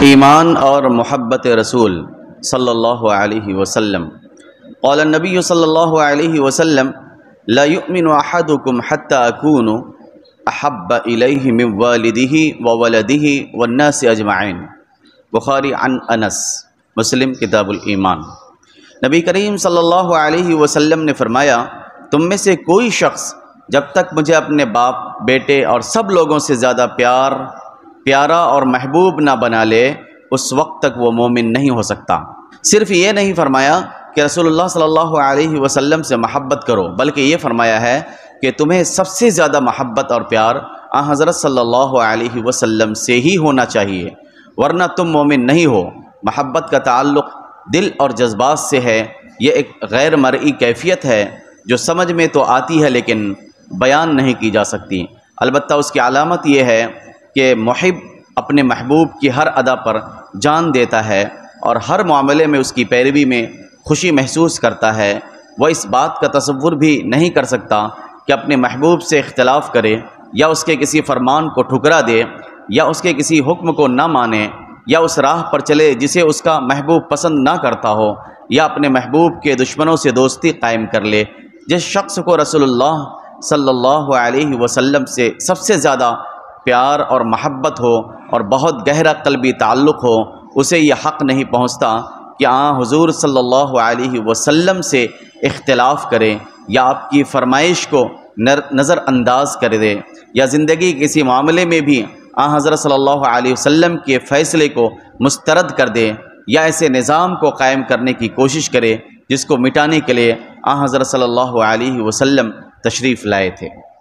ایمان اور محبت رسول صلی اللہ علیہ وسلم۔ قال النبی صلی اللہ علیہ وسلم لا یؤمن احدکم حتی اکون احب الیہ من والدہ وولدہ والناس اجمعین۔ بخاری عن انس، مسلم کتاب الایمان۔ نبی کریم صلی اللہ علیہ وسلم نے فرمایا، تم میں سے کوئی شخص جب تک مجھے اپنے باپ، بیٹے اور سب لوگوں سے زیادہ پیارا اور محبوب نہ بنا لے، اس وقت تک وہ مومن نہیں ہو سکتا۔ صرف یہ نہیں فرمایا کہ رسول اللہ صلی اللہ علیہ وسلم سے محبت کرو، بلکہ یہ فرمایا ہے کہ تمہیں سب سے زیادہ محبت اور پیار حضرت صلی اللہ علیہ وسلم سے ہی ہونا چاہیے، ورنہ تم مومن نہیں ہو۔ محبت کا تعلق دل اور جذبات سے ہے۔ یہ ایک غیر مرئی کیفیت ہے جو سمجھ میں تو آتی ہے لیکن بیان نہیں کی جا سکتی۔ البتہ اس کی علامت یہ ہے کہ محب اپنے محبوب کی ہر ادا پر جان دیتا ہے اور ہر معاملے میں اس کی پیروی میں خوشی محسوس کرتا ہے۔ وہ اس بات کا تصور بھی نہیں کر سکتا کہ اپنے محبوب سے اختلاف کرے، یا اس کے کسی فرمان کو ٹھکرا دے، یا اس کے کسی حکم کو نہ مانے، یا اس راہ پر چلے جسے اس کا محبوب پسند نہ کرتا ہو، یا اپنے محبوب کے دشمنوں سے دوستی قائم کر لے۔ جس شخص کو رسول اللہ صلی اللہ علیہ وسلم سے سب سے زیادہ پیار اور محبت ہو اور بہت گہرا قلبی تعلق ہو، اسے یہ حق نہیں پہنچتا کہ حضور صلی اللہ علیہ وسلم سے اختلاف کرے، یا آپ کی فرمائش کو نظر انداز کر دے، یا زندگی کے کسی معاملے میں بھی حضرت صلی اللہ علیہ وسلم کے فیصلے کو مسترد کر دے، یا ایسے نظام کو قائم کرنے کی کوشش کرے جس کو مٹانے کے لیے حضرت صلی اللہ علیہ وسلم تشریف لائے تھے۔